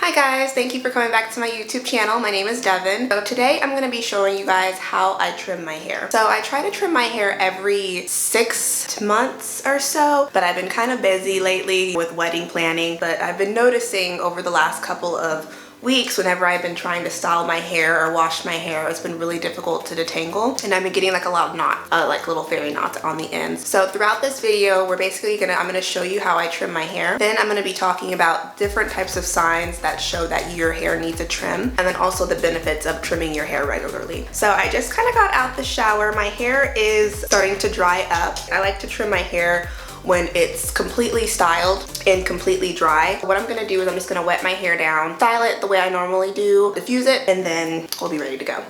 Hi guys, thank you for coming back to my YouTube channel. My name is Devin. So today I'm going to be showing you guys how I trim my hair. So I try to trim my hair every 6 months or so, but I've been kind of busy lately with wedding planning. But I've been noticing over the last couple of weeks, whenever I've been trying to style my hair or wash my hair, it's been really difficult to detangle, and I've been getting like a lot of knots, like little fairy knots on the ends. So throughout this video, I'm gonna show you how I trim my hair. Then I'm gonna be talking about different types of signs that show that your hair needs a trim, and then also the benefits of trimming your hair regularly. So I just kind of got out the shower. My hair is starting to dry up. I like to trim my hair when it's completely styled and completely dry. What I'm gonna do is I'm just gonna wet my hair down, style it the way I normally do, diffuse it, and then we'll be ready to go.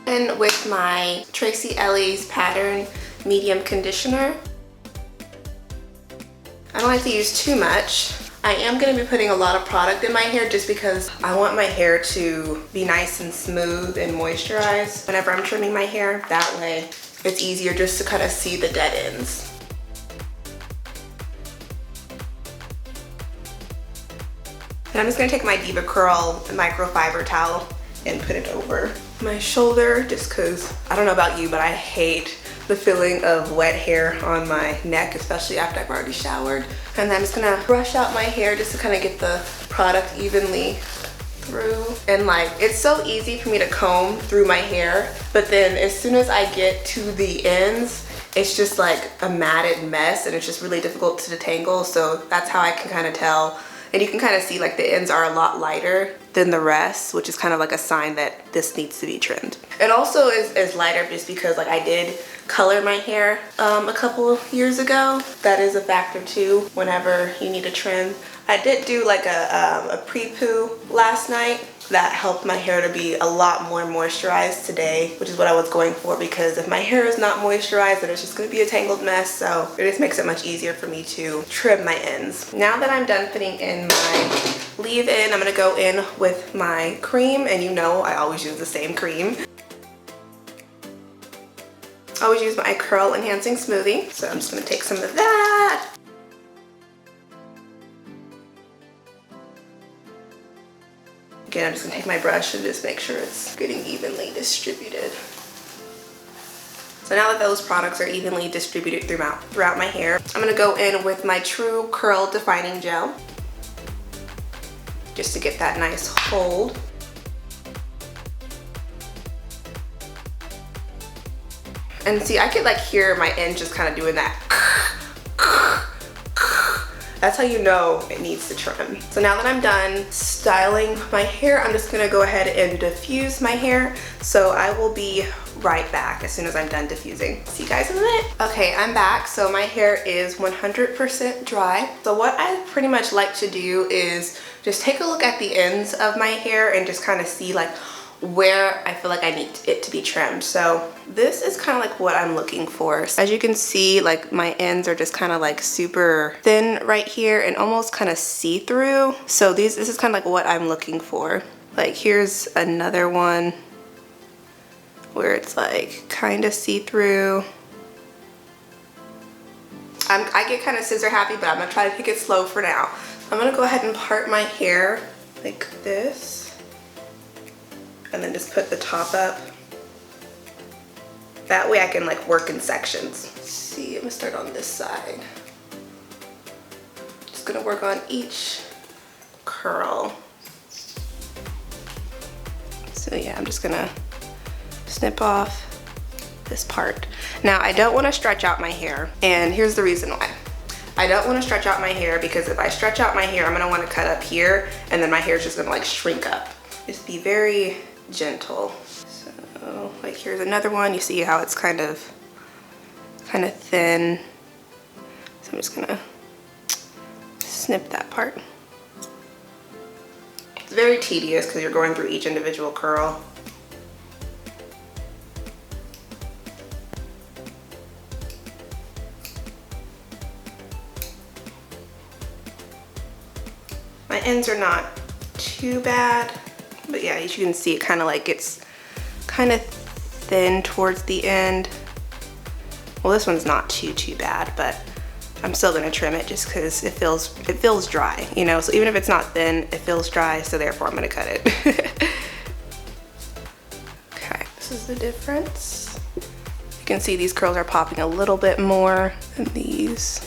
And with my Tracy Ellis Pattern Medium Conditioner, I don't like to use too much. I am going to be putting a lot of product in my hair just because I want my hair to be nice and smooth and moisturized whenever I'm trimming my hair. That way it's easier just to kind of see the dead ends. And I'm just going to take my Diva Curl microfiber towel and put it over my shoulder just because I don't know about you, but I hate the feeling of wet hair on my neck, especially after I've already showered. And then I'm just gonna brush out my hair just to kind of get the product evenly through. And like, it's so easy for me to comb through my hair, but then as soon as I get to the ends, it's just like a matted mess and it's just really difficult to detangle. So that's how I can kind of tell. And you can kind of see like the ends are a lot lighter than the rest, which is kind of like a sign that this needs to be trimmed. It also is lighter just because like I did color my hair a couple years ago. That is a factor too whenever you need a trim. I did do like a pre-poo last night that helped my hair to be a lot more moisturized today, which is what I was going for, because if my hair is not moisturized, then it's just going to be a tangled mess. So it just makes it much easier for me to trim my ends. Now that I'm done putting in my leave-in, I'm going to go in with my cream, and you know I always use the same cream. I always use my curl enhancing smoothie, so I'm just going to take some of that. Again, I'm just gonna take my brush and just make sure it's getting evenly distributed. So now that those products are evenly distributed throughout my hair, I'm gonna go in with my True Curl Defining Gel, just to get that nice hold. And see, I could like hear my end just kind of doing that. That's how you know it needs to trim. So now that I'm done styling my hair, I'm just gonna go ahead and diffuse my hair. So I will be right back as soon as I'm done diffusing. See you guys in a minute. Okay, I'm back. So my hair is 100% dry. So what I pretty much like to do is just take a look at the ends of my hair and just kind of see like where I feel like I need it to be trimmed. So this is kind of like what I'm looking for. As you can see, like my ends are just kind of like super thin right here and almost kind of see-through. So this is kind of like what I'm looking for. Like here's another one where it's like kind of see-through. I get kind of scissor happy, but I'm gonna try to take it slow for now. I'm gonna go ahead and part my hair like this, and then just put the top up. That way I can like work in sections. Let's see, I'm gonna start on this side. Just gonna work on each curl. So yeah, I'm just gonna snip off this part. Now I don't wanna stretch out my hair, and here's the reason why. I don't wanna stretch out my hair because if I stretch out my hair, I'm gonna wanna cut up here, and then my hair is just gonna like shrink up. Just be very gentle. So like here's another one. You see how it's kind of thin. So I'm just gonna snip that part. It's very tedious because you're going through each individual curl. My ends are not too bad, but yeah, as you can see, it kind of like gets kind of thin towards the end. Well, this one's not too bad, but I'm still gonna trim it just because it feels dry, you know? So even if it's not thin, it feels dry, so therefore I'm gonna cut it. Okay, this is the difference. You can see these curls are popping a little bit more than these.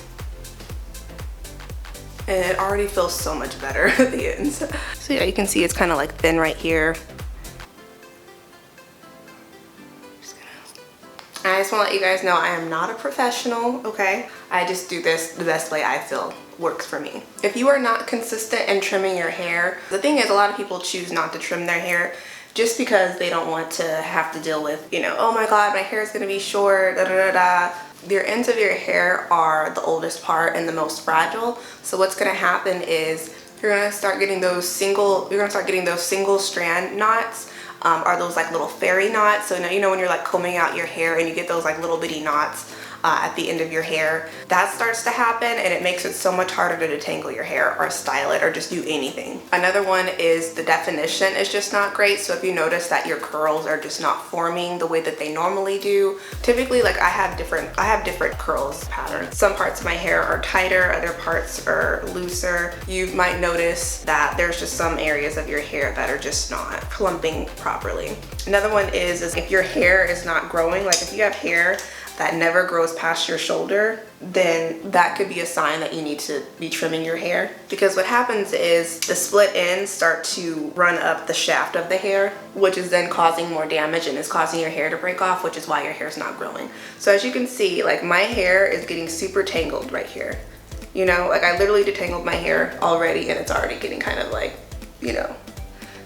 And it already feels so much better at the ends. So yeah, you can see it's kind of like thin right here. I just want to let you guys know I am not a professional, okay? I just do this the best way I feel works for me. If you are not consistent in trimming your hair, the thing is a lot of people choose not to trim their hair just because they don't want to have to deal with, you know, oh my god, my hair is going to be short, da da da da. Your ends of your hair are the oldest part and the most fragile. So what's going to happen is you're going to start getting those single strand knots. Are those like little fairy knots. So now, you know, when you're like combing out your hair and you get those like little bitty knots at the end of your hair, that starts to happen, and it makes it so much harder to detangle your hair or style it or just do anything. Another one is the definition is just not great. So if you notice that your curls are just not forming the way that they normally do, typically like I have different curls patterns. Some parts of my hair are tighter, other parts are looser. You might notice that there's just some areas of your hair that are just not clumping properly. Another one is if your hair is not growing, like if you have hair that never grows past your shoulder, then that could be a sign that you need to be trimming your hair. Because what happens is the split ends start to run up the shaft of the hair, which is then causing more damage and is causing your hair to break off, which is why your hair is not growing. So as you can see, like my hair is getting super tangled right here. You know, like I literally detangled my hair already and it's already getting kind of like, you know.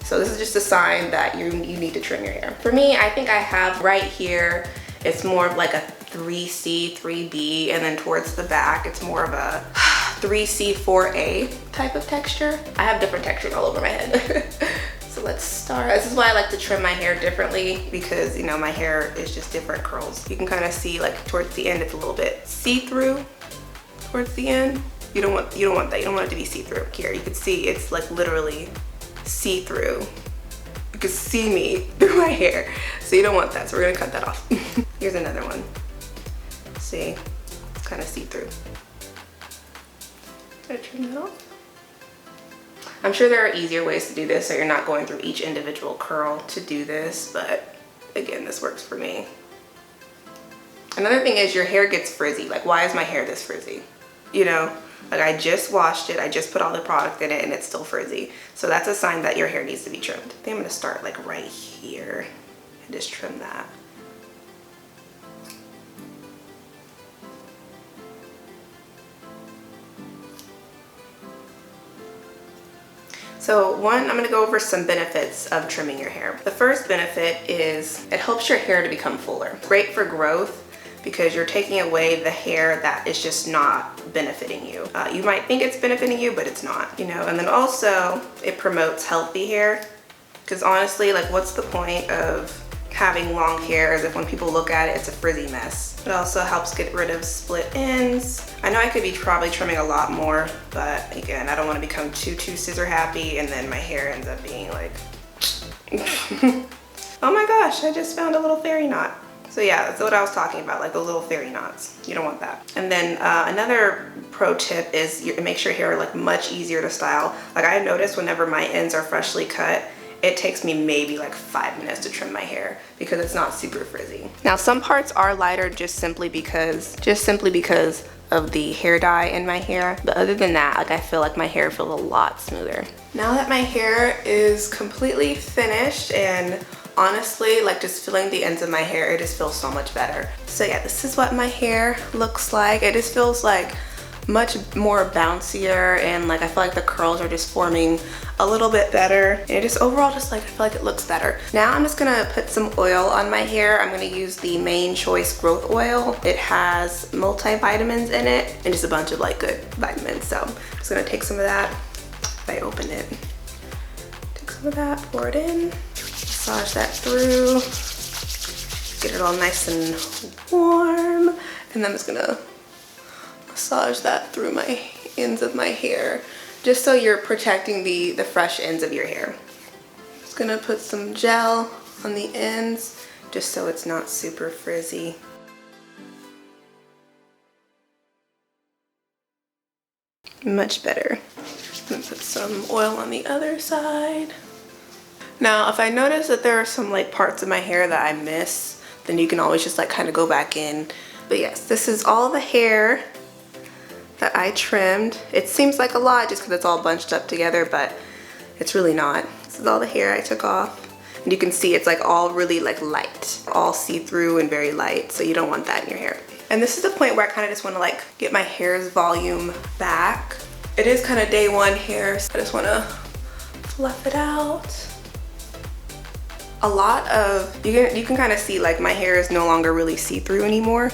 So this is just a sign that you need to trim your hair. For me, I think I have right here, it's more of like a 3C, 3B, and then towards the back, it's more of a 3C, 4A type of texture. I have different textures all over my head. So let's start. This is why I like to trim my hair differently, because you know, my hair is just different curls. You can kind of see like towards the end, it's a little bit see-through towards the end. You don't want that. You don't want it to be see-through. Here, you can see it's like literally see-through. You can see me through my hair. So you don't want that. So we're gonna cut that off. Here's another one. See, it's kind of see-through. Did I trim that off? I'm sure there are easier ways to do this so you're not going through each individual curl to do this, but again, this works for me. Another thing is your hair gets frizzy. Like, why is my hair this frizzy? You know, like I just washed it, I just put all the product in it and it's still frizzy. So that's a sign that your hair needs to be trimmed. I think I'm gonna start like right here and just trim that. So one, I'm gonna go over some benefits of trimming your hair. The first benefit is it helps your hair to become fuller. Great for growth because you're taking away the hair that is just not benefiting you. You might think it's benefiting you, but it's not, you know? And then also it promotes healthy hair, because honestly, like what's the point of having long hair as if when people look at it, it's a frizzy mess. It also helps get rid of split ends. I know I could be probably trimming a lot more, but again, I don't want to become too scissor happy and then my hair ends up being like, oh my gosh, I just found a little fairy knot. So yeah, that's what I was talking about, like the little fairy knots. You don't want that. And then another pro tip is it makes your hair like much easier to style. Like I noticed whenever my ends are freshly cut, it takes me maybe like 5 minutes to trim my hair because it's not super frizzy. Now some parts are lighter just simply because of the hair dye in my hair. But other than that, like I feel like my hair feels a lot smoother. Now that my hair is completely finished and honestly, like just feeling the ends of my hair, it just feels so much better. So yeah, this is what my hair looks like. It just feels like much more bouncier and like I feel like the curls are just forming a little bit better, and it just overall just like I feel like it looks better. Now I'm just gonna put some oil on my hair. I'm gonna use the Main Choice Growth Oil. It has multivitamins in it and just a bunch of like good vitamins. So I'm just gonna take some of that. If I open it, take some of that, pour it in, massage that through, get it all nice and warm, and then I'm just gonna massage that through my ends of my hair, just so you're protecting the fresh ends of your hair. Just gonna put some gel on the ends just so it's not super frizzy. Much better. I'm gonna put some oil on the other side. Now, if I notice that there are some like parts of my hair that I miss, then you can always just like kind of go back in. But yes, this is all the hair that I trimmed. It seems like a lot just because it's all bunched up together, but it's really not. This is all the hair I took off. And you can see it's like all really like light, all see-through and very light, so you don't want that in your hair. And this is the point where I kind of just want to like get my hair's volume back. It is kind of day one hair, so I just want to fluff it out. A lot of, you can kind of see like my hair is no longer really see-through anymore.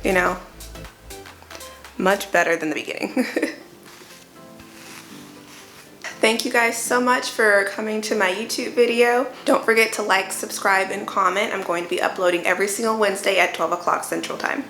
You know, much better than the beginning. Thank you guys so much for coming to my YouTube video. Don't forget to like, subscribe, and comment. I'm going to be uploading every single Wednesday at 12 o'clock Central Time.